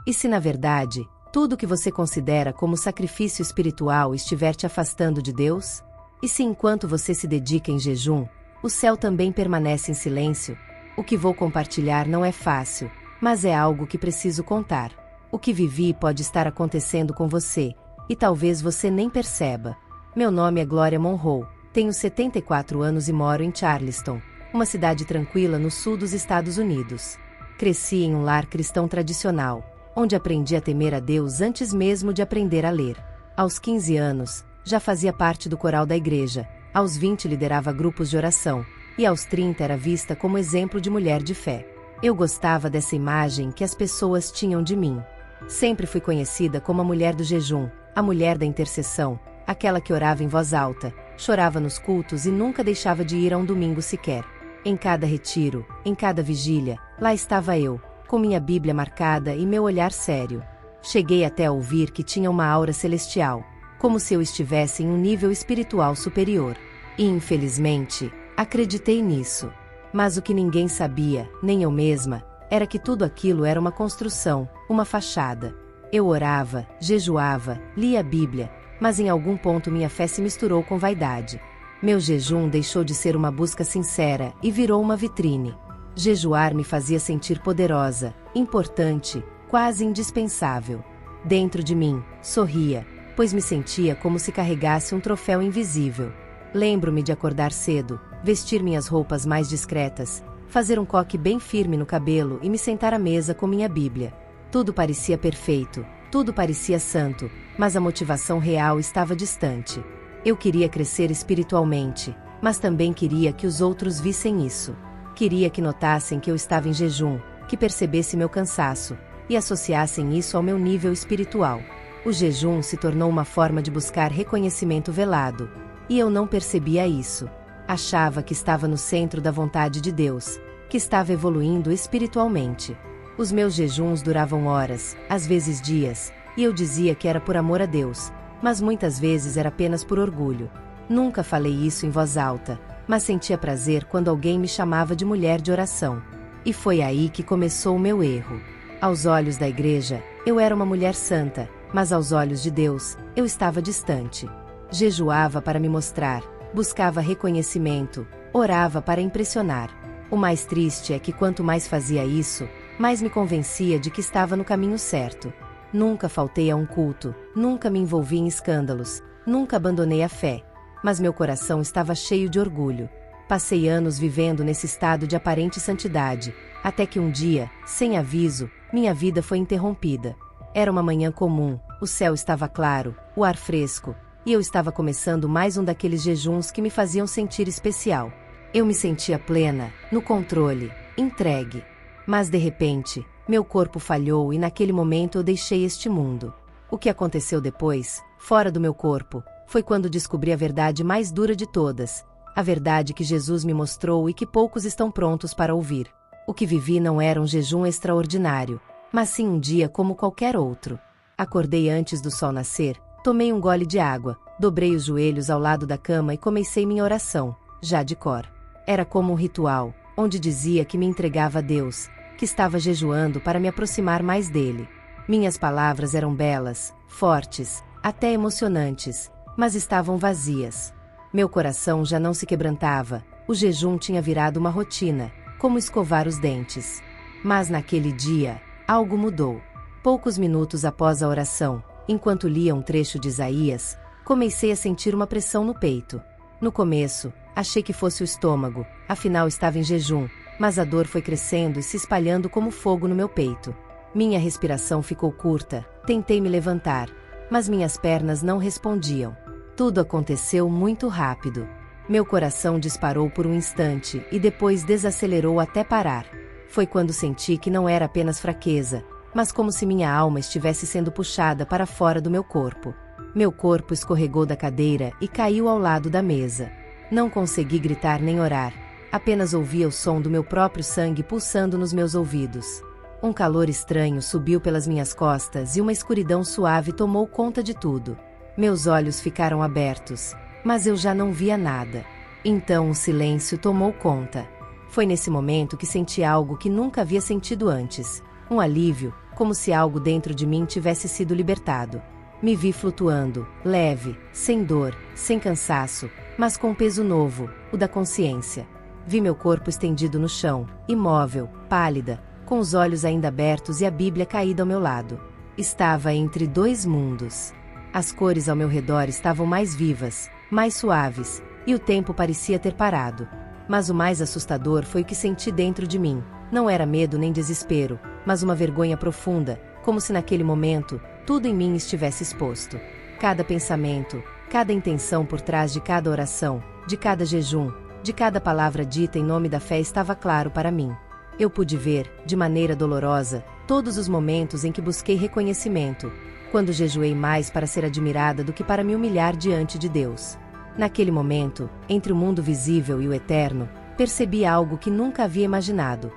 E se na verdade, tudo que você considera como sacrifício espiritual estiver te afastando de Deus? E se enquanto você se dedica em jejum, o céu também permanece em silêncio? O que vou compartilhar não é fácil, mas é algo que preciso contar. O que vivi pode estar acontecendo com você, e talvez você nem perceba. Meu nome é Glória Monroe, tenho 74 anos e moro em Charleston, uma cidade tranquila no sul dos Estados Unidos. Cresci em um lar cristão tradicional, onde aprendi a temer a Deus antes mesmo de aprender a ler. Aos 15 anos, já fazia parte do coral da igreja, aos 20 liderava grupos de oração, e aos 30 era vista como exemplo de mulher de fé. Eu gostava dessa imagem que as pessoas tinham de mim. Sempre fui conhecida como a mulher do jejum, a mulher da intercessão, aquela que orava em voz alta, chorava nos cultos e nunca deixava de ir a um domingo sequer. Em cada retiro, em cada vigília, lá estava eu, com minha Bíblia marcada e meu olhar sério. Cheguei até a ouvir que tinha uma aura celestial, como se eu estivesse em um nível espiritual superior. E infelizmente, acreditei nisso. Mas o que ninguém sabia, nem eu mesma, era que tudo aquilo era uma construção, uma fachada. Eu orava, jejuava, lia a Bíblia, mas em algum ponto minha fé se misturou com vaidade. Meu jejum deixou de ser uma busca sincera e virou uma vitrine. Jejuar me fazia sentir poderosa, importante, quase indispensável. Dentro de mim, sorria, pois me sentia como se carregasse um troféu invisível. Lembro-me de acordar cedo, vestir minhas roupas mais discretas, fazer um coque bem firme no cabelo e me sentar à mesa com minha Bíblia. Tudo parecia perfeito, tudo parecia santo, mas a motivação real estava distante. Eu queria crescer espiritualmente, mas também queria que os outros vissem isso. Queria que notassem que eu estava em jejum, que percebessem meu cansaço, e associassem isso ao meu nível espiritual. O jejum se tornou uma forma de buscar reconhecimento velado, e eu não percebia isso. Achava que estava no centro da vontade de Deus, que estava evoluindo espiritualmente. Os meus jejuns duravam horas, às vezes dias, e eu dizia que era por amor a Deus, mas muitas vezes era apenas por orgulho. Nunca falei isso em voz alta, mas sentia prazer quando alguém me chamava de mulher de oração. E foi aí que começou o meu erro. Aos olhos da igreja, eu era uma mulher santa, mas aos olhos de Deus, eu estava distante. Jejuava para me mostrar, buscava reconhecimento, orava para impressionar. O mais triste é que quanto mais fazia isso, mais me convencia de que estava no caminho certo. Nunca faltei a um culto, nunca me envolvi em escândalos, nunca abandonei a fé. Mas meu coração estava cheio de orgulho. Passei anos vivendo nesse estado de aparente santidade, até que um dia, sem aviso, minha vida foi interrompida. Era uma manhã comum, o céu estava claro, o ar fresco, e eu estava começando mais um daqueles jejuns que me faziam sentir especial. Eu me sentia plena, no controle, entregue. Mas de repente, meu corpo falhou e naquele momento eu deixei este mundo. O que aconteceu depois, fora do meu corpo, foi quando descobri a verdade mais dura de todas, a verdade que Jesus me mostrou e que poucos estão prontos para ouvir. O que vivi não era um jejum extraordinário, mas sim um dia como qualquer outro. Acordei antes do sol nascer, tomei um gole de água, dobrei os joelhos ao lado da cama e comecei minha oração, já de cor. Era como um ritual, onde dizia que me entregava a Deus, que estava jejuando para me aproximar mais dele. Minhas palavras eram belas, fortes, até emocionantes, mas estavam vazias. Meu coração já não se quebrantava, o jejum tinha virado uma rotina, como escovar os dentes. Mas naquele dia, algo mudou. Poucos minutos após a oração, enquanto lia um trecho de Isaías, comecei a sentir uma pressão no peito. No começo, achei que fosse o estômago, afinal estava em jejum, mas a dor foi crescendo e se espalhando como fogo no meu peito. Minha respiração ficou curta, tentei me levantar, mas minhas pernas não respondiam. Tudo aconteceu muito rápido. Meu coração disparou por um instante e depois desacelerou até parar. Foi quando senti que não era apenas fraqueza, mas como se minha alma estivesse sendo puxada para fora do meu corpo. Meu corpo escorregou da cadeira e caiu ao lado da mesa. Não consegui gritar nem orar, apenas ouvia o som do meu próprio sangue pulsando nos meus ouvidos. Um calor estranho subiu pelas minhas costas e uma escuridão suave tomou conta de tudo. Meus olhos ficaram abertos, mas eu já não via nada. Então o silêncio tomou conta. Foi nesse momento que senti algo que nunca havia sentido antes. Um alívio, como se algo dentro de mim tivesse sido libertado. Me vi flutuando, leve, sem dor, sem cansaço, mas com um peso novo, o da consciência. Vi meu corpo estendido no chão, imóvel, pálida, com os olhos ainda abertos e a Bíblia caída ao meu lado. Estava entre dois mundos. As cores ao meu redor estavam mais vivas, mais suaves, e o tempo parecia ter parado. Mas o mais assustador foi o que senti dentro de mim. Não era medo nem desespero, mas uma vergonha profunda, como se naquele momento, tudo em mim estivesse exposto. Cada pensamento, cada intenção por trás de cada oração, de cada jejum, de cada palavra dita em nome da fé estava claro para mim. Eu pude ver, de maneira dolorosa, todos os momentos em que busquei reconhecimento, quando jejuei mais para ser admirada do que para me humilhar diante de Deus. Naquele momento, entre o mundo visível e o eterno, percebi algo que nunca havia imaginado.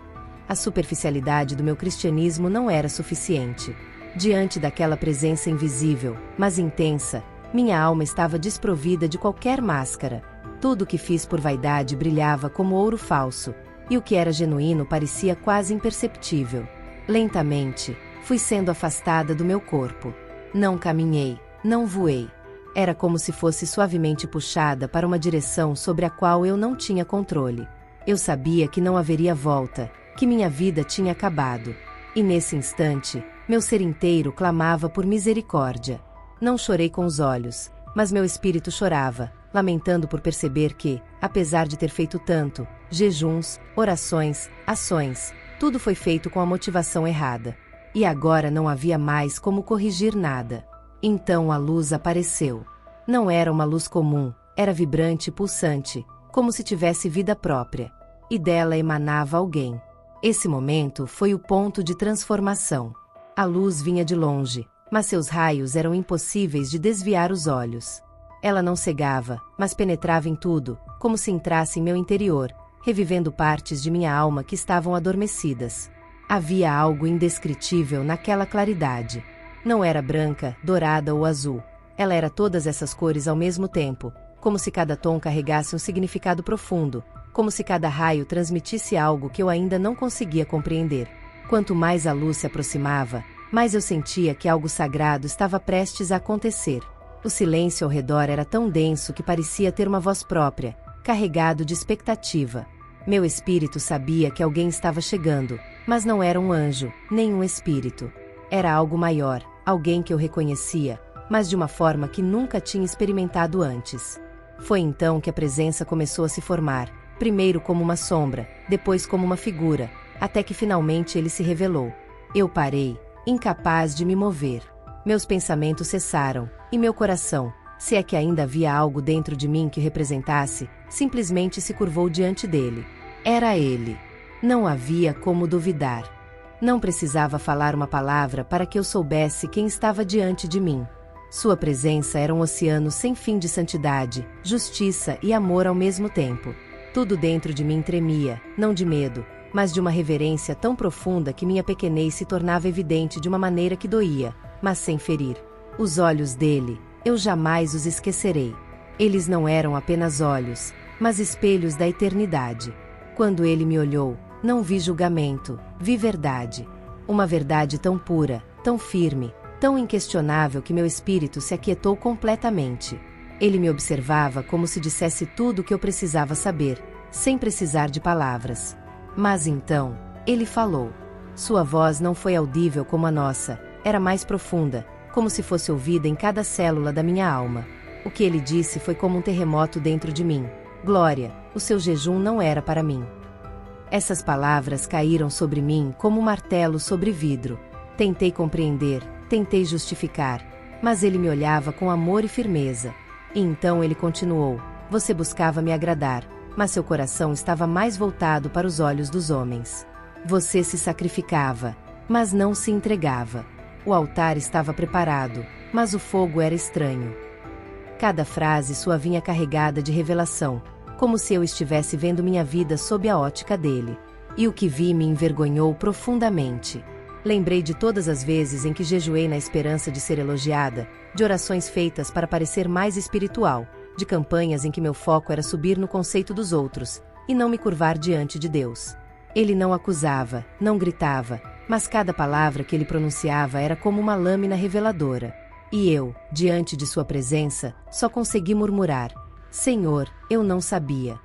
A superficialidade do meu cristianismo não era suficiente. Diante daquela presença invisível, mas intensa, minha alma estava desprovida de qualquer máscara. Tudo o que fiz por vaidade brilhava como ouro falso, e o que era genuíno parecia quase imperceptível. Lentamente, fui sendo afastada do meu corpo. Não caminhei, não voei. Era como se fosse suavemente puxada para uma direção sobre a qual eu não tinha controle. Eu sabia que não haveria volta, que minha vida tinha acabado. E nesse instante, meu ser inteiro clamava por misericórdia. Não chorei com os olhos, mas meu espírito chorava, lamentando por perceber que, apesar de ter feito tanto, jejuns, orações, ações, tudo foi feito com a motivação errada. E agora não havia mais como corrigir nada. Então a luz apareceu. Não era uma luz comum, era vibrante e pulsante, como se tivesse vida própria. E dela emanava alguém. Esse momento foi o ponto de transformação. A luz vinha de longe, mas seus raios eram impossíveis de desviar os olhos. Ela não cegava, mas penetrava em tudo, como se entrasse em meu interior, revivendo partes de minha alma que estavam adormecidas. Havia algo indescritível naquela claridade. Não era branca, dourada ou azul. Ela era todas essas cores ao mesmo tempo, como se cada tom carregasse um significado profundo, como se cada raio transmitisse algo que eu ainda não conseguia compreender. Quanto mais a luz se aproximava, mais eu sentia que algo sagrado estava prestes a acontecer. O silêncio ao redor era tão denso que parecia ter uma voz própria, carregado de expectativa. Meu espírito sabia que alguém estava chegando, mas não era um anjo, nem um espírito. Era algo maior, alguém que eu reconhecia, mas de uma forma que nunca tinha experimentado antes. Foi então que a presença começou a se formar, primeiro como uma sombra, depois como uma figura, até que finalmente ele se revelou. Eu parei, incapaz de me mover. Meus pensamentos cessaram, e meu coração, se é que ainda havia algo dentro de mim que o representasse, simplesmente se curvou diante dele. Era ele. Não havia como duvidar. Não precisava falar uma palavra para que eu soubesse quem estava diante de mim. Sua presença era um oceano sem fim de santidade, justiça e amor ao mesmo tempo. Tudo dentro de mim tremia, não de medo, mas de uma reverência tão profunda que minha pequenez se tornava evidente de uma maneira que doía, mas sem ferir. Os olhos dele, eu jamais os esquecerei. Eles não eram apenas olhos, mas espelhos da eternidade. Quando ele me olhou, não vi julgamento, vi verdade. Uma verdade tão pura, tão firme, tão inquestionável que meu espírito se aquietou completamente. Ele me observava como se dissesse tudo o que eu precisava saber, sem precisar de palavras. Mas então, ele falou. Sua voz não foi audível como a nossa, era mais profunda, como se fosse ouvida em cada célula da minha alma. O que ele disse foi como um terremoto dentro de mim. Glória, o seu jejum não era para mim. Essas palavras caíram sobre mim como um martelo sobre vidro. Tentei compreender, tentei justificar, mas ele me olhava com amor e firmeza. E então ele continuou: você buscava me agradar, mas seu coração estava mais voltado para os olhos dos homens. Você se sacrificava, mas não se entregava. O altar estava preparado, mas o fogo era estranho. Cada frase sua vinha carregada de revelação, como se eu estivesse vendo minha vida sob a ótica dele. E o que vi me envergonhou profundamente. Lembrei de todas as vezes em que jejuei na esperança de ser elogiada, de orações feitas para parecer mais espiritual, de campanhas em que meu foco era subir no conceito dos outros, e não me curvar diante de Deus. Ele não acusava, não gritava, mas cada palavra que ele pronunciava era como uma lâmina reveladora. E eu, diante de sua presença, só consegui murmurar: Senhor, eu não sabia.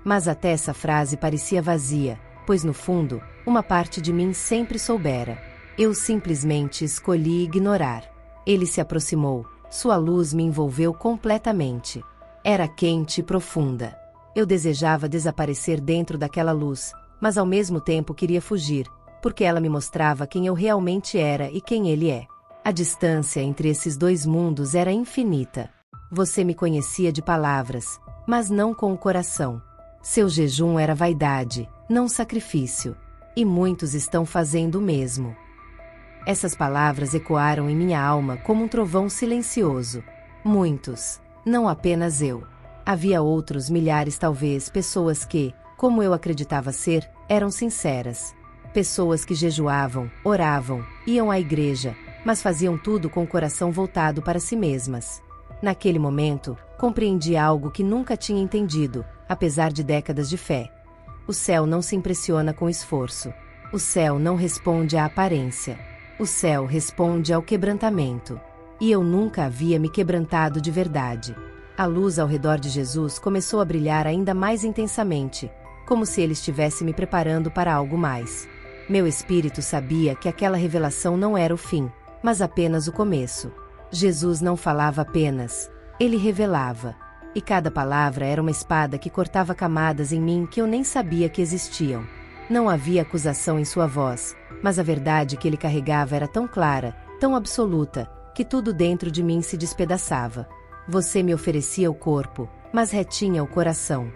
Mas até essa frase parecia vazia, pois no fundo, uma parte de mim sempre soubera. Eu simplesmente escolhi ignorar. Ele se aproximou, sua luz me envolveu completamente. Era quente e profunda. Eu desejava desaparecer dentro daquela luz, mas ao mesmo tempo queria fugir, porque ela me mostrava quem eu realmente era e quem ele é. A distância entre esses dois mundos era infinita. Você me conhecia de palavras, mas não com o coração. Seu jejum era vaidade, não sacrifício. E muitos estão fazendo o mesmo. Essas palavras ecoaram em minha alma como um trovão silencioso. Muitos, não apenas eu. Havia outros milhares, talvez, pessoas que, como eu acreditava ser, eram sinceras. Pessoas que jejuavam, oravam, iam à igreja, mas faziam tudo com o coração voltado para si mesmas. Naquele momento, compreendi algo que nunca tinha entendido, apesar de décadas de fé. O céu não se impressiona com esforço. O céu não responde à aparência. O céu responde ao quebrantamento. E eu nunca havia me quebrantado de verdade. A luz ao redor de Jesus começou a brilhar ainda mais intensamente, como se ele estivesse me preparando para algo mais. Meu espírito sabia que aquela revelação não era o fim, mas apenas o começo. Jesus não falava apenas, ele revelava. E cada palavra era uma espada que cortava camadas em mim que eu nem sabia que existiam. Não havia acusação em sua voz, mas a verdade que ele carregava era tão clara, tão absoluta, que tudo dentro de mim se despedaçava. Você me oferecia o corpo, mas retinha o coração.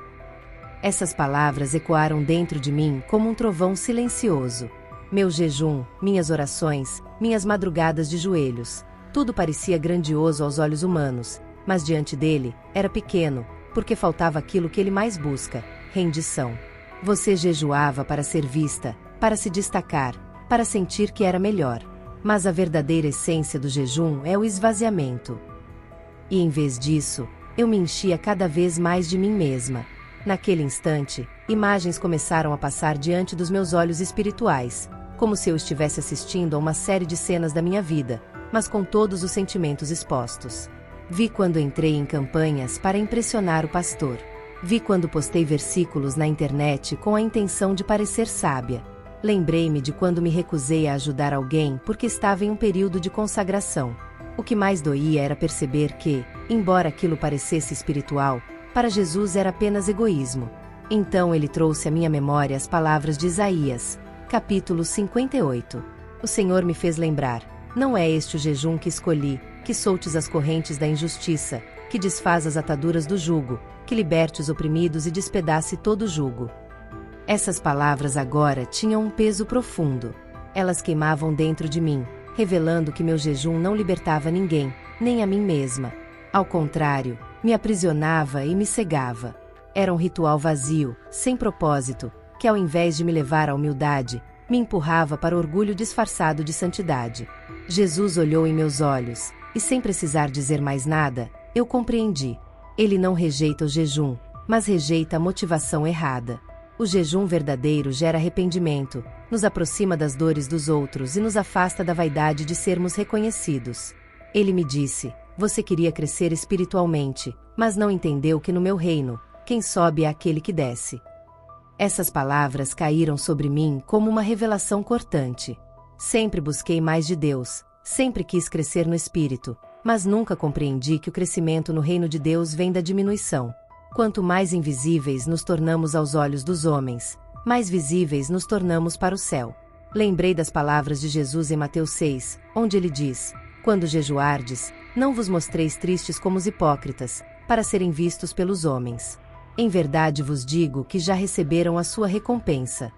Essas palavras ecoaram dentro de mim como um trovão silencioso. Meu jejum, minhas orações, minhas madrugadas de joelhos, tudo parecia grandioso aos olhos humanos, mas diante dele, era pequeno, porque faltava aquilo que ele mais busca: rendição. Você jejuava para ser vista, para se destacar, para sentir que era melhor. Mas a verdadeira essência do jejum é o esvaziamento. E em vez disso, eu me enchia cada vez mais de mim mesma. Naquele instante, imagens começaram a passar diante dos meus olhos espirituais, como se eu estivesse assistindo a uma série de cenas da minha vida, mas com todos os sentimentos expostos. Vi quando entrei em campanhas para impressionar o pastor. Vi quando postei versículos na internet com a intenção de parecer sábia. Lembrei-me de quando me recusei a ajudar alguém porque estava em um período de consagração. O que mais doía era perceber que, embora aquilo parecesse espiritual, para Jesus era apenas egoísmo. Então ele trouxe à minha memória as palavras de Isaías, capítulo 58. O Senhor me fez lembrar: não é este o jejum que escolhi, que soltes as correntes da injustiça, que desfaz as ataduras do jugo, que liberte os oprimidos e despedace todo o jugo. Essas palavras agora tinham um peso profundo. Elas queimavam dentro de mim, revelando que meu jejum não libertava ninguém, nem a mim mesma. Ao contrário, me aprisionava e me cegava. Era um ritual vazio, sem propósito, que ao invés de me levar à humildade, me empurrava para o orgulho disfarçado de santidade. Jesus olhou em meus olhos, e sem precisar dizer mais nada, eu compreendi. Ele não rejeita o jejum, mas rejeita a motivação errada. O jejum verdadeiro gera arrependimento, nos aproxima das dores dos outros e nos afasta da vaidade de sermos reconhecidos. Ele me disse: você queria crescer espiritualmente, mas não entendeu que no meu reino, quem sobe é aquele que desce. Essas palavras caíram sobre mim como uma revelação cortante. Sempre busquei mais de Deus, sempre quis crescer no espírito, mas nunca compreendi que o crescimento no reino de Deus vem da diminuição. Quanto mais invisíveis nos tornamos aos olhos dos homens, mais visíveis nos tornamos para o céu. Lembrei das palavras de Jesus em Mateus 6, onde ele diz: quando jejuardes, não vos mostreis tristes como os hipócritas, para serem vistos pelos homens. Em verdade vos digo que já receberam a sua recompensa.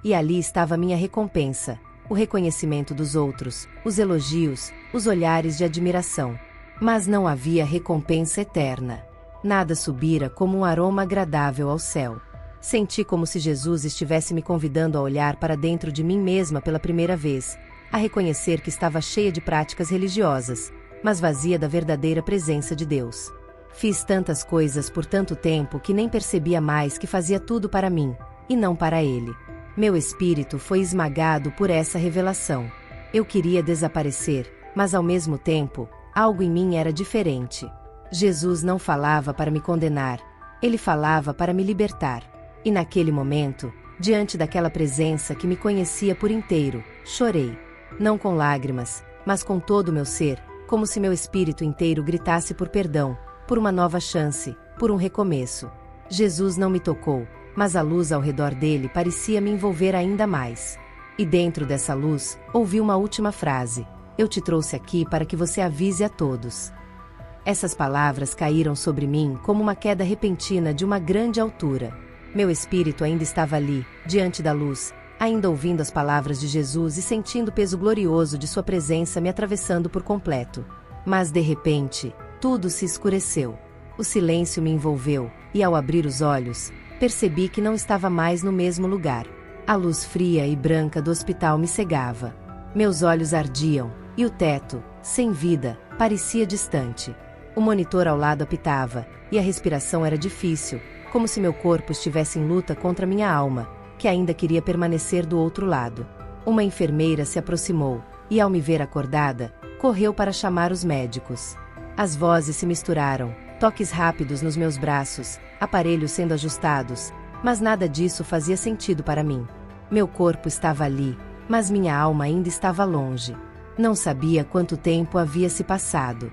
E ali estava a minha recompensa, o reconhecimento dos outros, os elogios, os olhares de admiração. Mas não havia recompensa eterna. Nada subira como um aroma agradável ao céu. Senti como se Jesus estivesse me convidando a olhar para dentro de mim mesma pela primeira vez, a reconhecer que estava cheia de práticas religiosas, mas vazia da verdadeira presença de Deus. Fiz tantas coisas por tanto tempo que nem percebia mais que fazia tudo para mim, e não para Ele. Meu espírito foi esmagado por essa revelação. Eu queria desaparecer, mas ao mesmo tempo, algo em mim era diferente. Jesus não falava para me condenar, ele falava para me libertar. E naquele momento, diante daquela presença que me conhecia por inteiro, chorei. Não com lágrimas, mas com todo o meu ser, como se meu espírito inteiro gritasse por perdão, por uma nova chance, por um recomeço. Jesus não me tocou, mas a luz ao redor dele parecia me envolver ainda mais. E dentro dessa luz, ouvi uma última frase: eu te trouxe aqui para que você avise a todos. Essas palavras caíram sobre mim como uma queda repentina de uma grande altura. Meu espírito ainda estava ali, diante da luz, ainda ouvindo as palavras de Jesus e sentindo o peso glorioso de sua presença me atravessando por completo. Mas de repente, tudo se escureceu. O silêncio me envolveu, e ao abrir os olhos, percebi que não estava mais no mesmo lugar. A luz fria e branca do hospital me cegava. Meus olhos ardiam, e o teto, sem vida, parecia distante. O monitor ao lado apitava, e a respiração era difícil, como se meu corpo estivesse em luta contra minha alma, que ainda queria permanecer do outro lado. Uma enfermeira se aproximou, e ao me ver acordada, correu para chamar os médicos. As vozes se misturaram, toques rápidos nos meus braços, aparelhos sendo ajustados, mas nada disso fazia sentido para mim. Meu corpo estava ali, mas minha alma ainda estava longe. Não sabia quanto tempo havia se passado.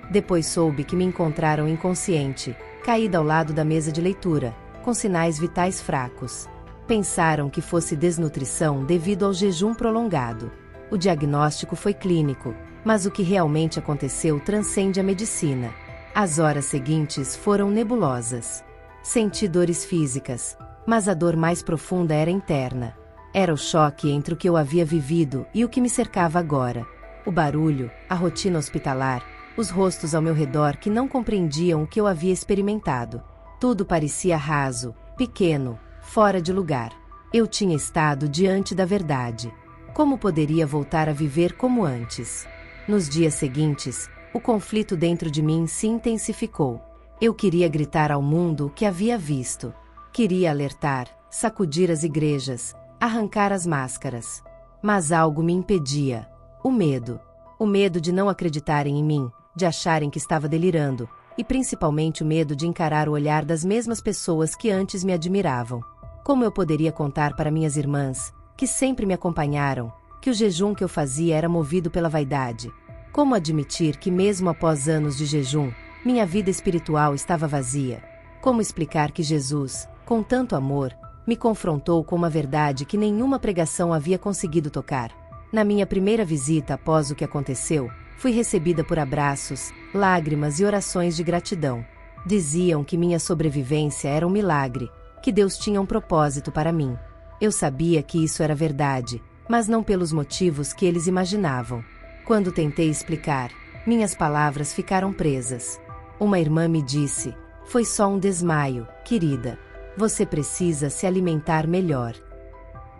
Depois soube que me encontraram inconsciente, caída ao lado da mesa de leitura, com sinais vitais fracos. Pensaram que fosse desnutrição devido ao jejum prolongado. O diagnóstico foi clínico, mas o que realmente aconteceu transcende a medicina. As horas seguintes foram nebulosas. Senti dores físicas, mas a dor mais profunda era interna. Era o choque entre o que eu havia vivido e o que me cercava agora. O barulho, a rotina hospitalar, os rostos ao meu redor que não compreendiam o que eu havia experimentado. Tudo parecia raso, pequeno, fora de lugar. Eu tinha estado diante da verdade. Como poderia voltar a viver como antes? Nos dias seguintes, o conflito dentro de mim se intensificou. Eu queria gritar ao mundo o que havia visto. Queria alertar, sacudir as igrejas, arrancar as máscaras. Mas algo me impedia. O medo. O medo de não acreditarem em mim, de acharem que estava delirando, e principalmente o medo de encarar o olhar das mesmas pessoas que antes me admiravam. Como eu poderia contar para minhas irmãs, que sempre me acompanharam, que o jejum que eu fazia era movido pela vaidade? Como admitir que mesmo após anos de jejum, minha vida espiritual estava vazia? Como explicar que Jesus, com tanto amor, me confrontou com uma verdade que nenhuma pregação havia conseguido tocar? Na minha primeira visita após o que aconteceu, fui recebida por abraços, lágrimas e orações de gratidão. Diziam que minha sobrevivência era um milagre, que Deus tinha um propósito para mim. Eu sabia que isso era verdade, mas não pelos motivos que eles imaginavam. Quando tentei explicar, minhas palavras ficaram presas. Uma irmã me disse: "Foi só um desmaio, querida. Você precisa se alimentar melhor."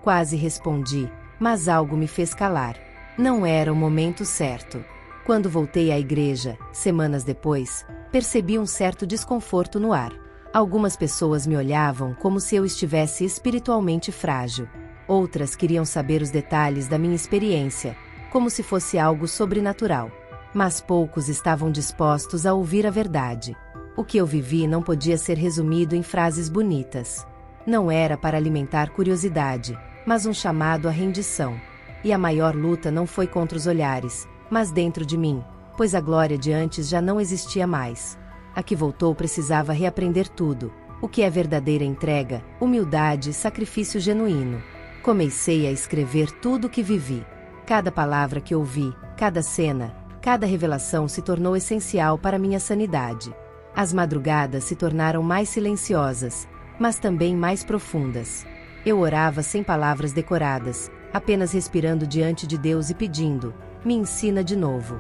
Quase respondi, mas algo me fez calar. Não era o momento certo. Quando voltei à igreja, semanas depois, percebi um certo desconforto no ar. Algumas pessoas me olhavam como se eu estivesse espiritualmente frágil. Outras queriam saber os detalhes da minha experiência, como se fosse algo sobrenatural. Mas poucos estavam dispostos a ouvir a verdade. O que eu vivi não podia ser resumido em frases bonitas. Não era para alimentar curiosidade, mas um chamado à rendição. E a maior luta não foi contra os olhares, mas dentro de mim, pois a glória de antes já não existia mais. A que voltou precisava reaprender tudo, o que é verdadeira entrega, humildade e sacrifício genuíno. Comecei a escrever tudo o que vivi. Cada palavra que ouvi, cada cena, cada revelação se tornou essencial para minha sanidade. As madrugadas se tornaram mais silenciosas, mas também mais profundas. Eu orava sem palavras decoradas, apenas respirando diante de Deus e pedindo: "Me ensina de novo."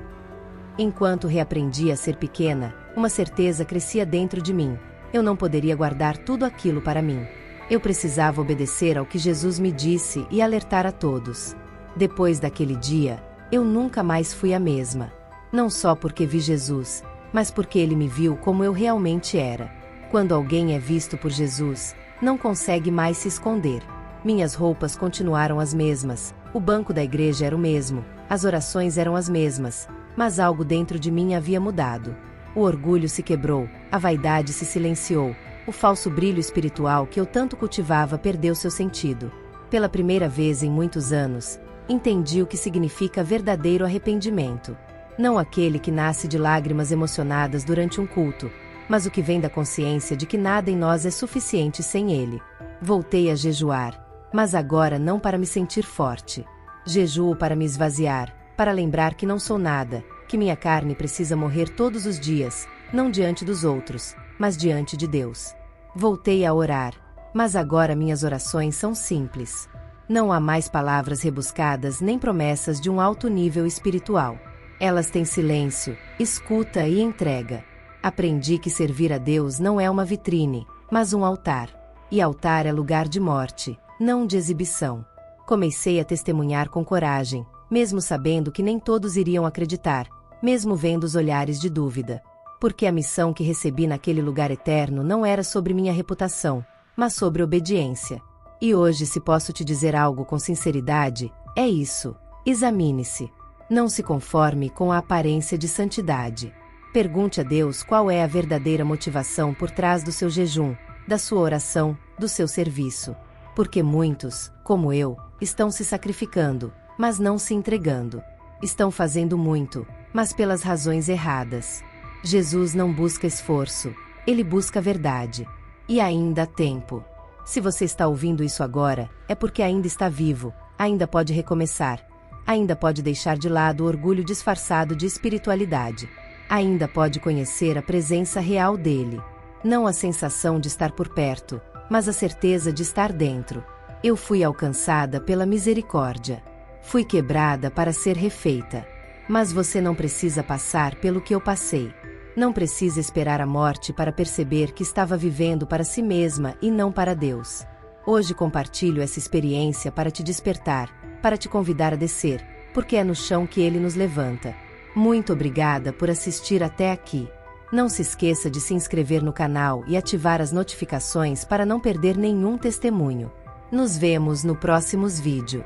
Enquanto reaprendia a ser pequena, uma certeza crescia dentro de mim: eu não poderia guardar tudo aquilo para mim. Eu precisava obedecer ao que Jesus me disse e alertar a todos. Depois daquele dia, eu nunca mais fui a mesma. Não só porque vi Jesus, mas porque ele me viu como eu realmente era. Quando alguém é visto por Jesus, não consegue mais se esconder. Minhas roupas continuaram as mesmas, o banco da igreja era o mesmo, as orações eram as mesmas, mas algo dentro de mim havia mudado. O orgulho se quebrou, a vaidade se silenciou, o falso brilho espiritual que eu tanto cultivava perdeu seu sentido. Pela primeira vez em muitos anos, entendi o que significa verdadeiro arrependimento. Não aquele que nasce de lágrimas emocionadas durante um culto, mas o que vem da consciência de que nada em nós é suficiente sem ele. Voltei a jejuar, mas agora não para me sentir forte. Jejuo para me esvaziar, para lembrar que não sou nada, que minha carne precisa morrer todos os dias, não diante dos outros, mas diante de Deus. Voltei a orar, mas agora minhas orações são simples. Não há mais palavras rebuscadas nem promessas de um alto nível espiritual. Elas têm silêncio, escuta e entrega. Aprendi que servir a Deus não é uma vitrine, mas um altar. E altar é lugar de morte, não de exibição. Comecei a testemunhar com coragem, mesmo sabendo que nem todos iriam acreditar, mesmo vendo os olhares de dúvida. Porque a missão que recebi naquele lugar eterno não era sobre minha reputação, mas sobre obediência. E hoje, se posso te dizer algo com sinceridade, é isso: examine-se. Não se conforme com a aparência de santidade. Pergunte a Deus qual é a verdadeira motivação por trás do seu jejum, da sua oração, do seu serviço. Porque muitos, como eu, estão se sacrificando, mas não se entregando. Estão fazendo muito, mas pelas razões erradas. Jesus não busca esforço, ele busca verdade. E ainda há tempo. Se você está ouvindo isso agora, é porque ainda está vivo, ainda pode recomeçar, ainda pode deixar de lado o orgulho disfarçado de espiritualidade. Ainda pode conhecer a presença real dele. Não a sensação de estar por perto, mas a certeza de estar dentro. Eu fui alcançada pela misericórdia. Fui quebrada para ser refeita. Mas você não precisa passar pelo que eu passei. Não precisa esperar a morte para perceber que estava vivendo para si mesma e não para Deus. Hoje compartilho essa experiência para te despertar, para te convidar a descer, porque é no chão que ele nos levanta. Muito obrigada por assistir até aqui. Não se esqueça de se inscrever no canal e ativar as notificações para não perder nenhum testemunho. Nos vemos no próximo vídeo.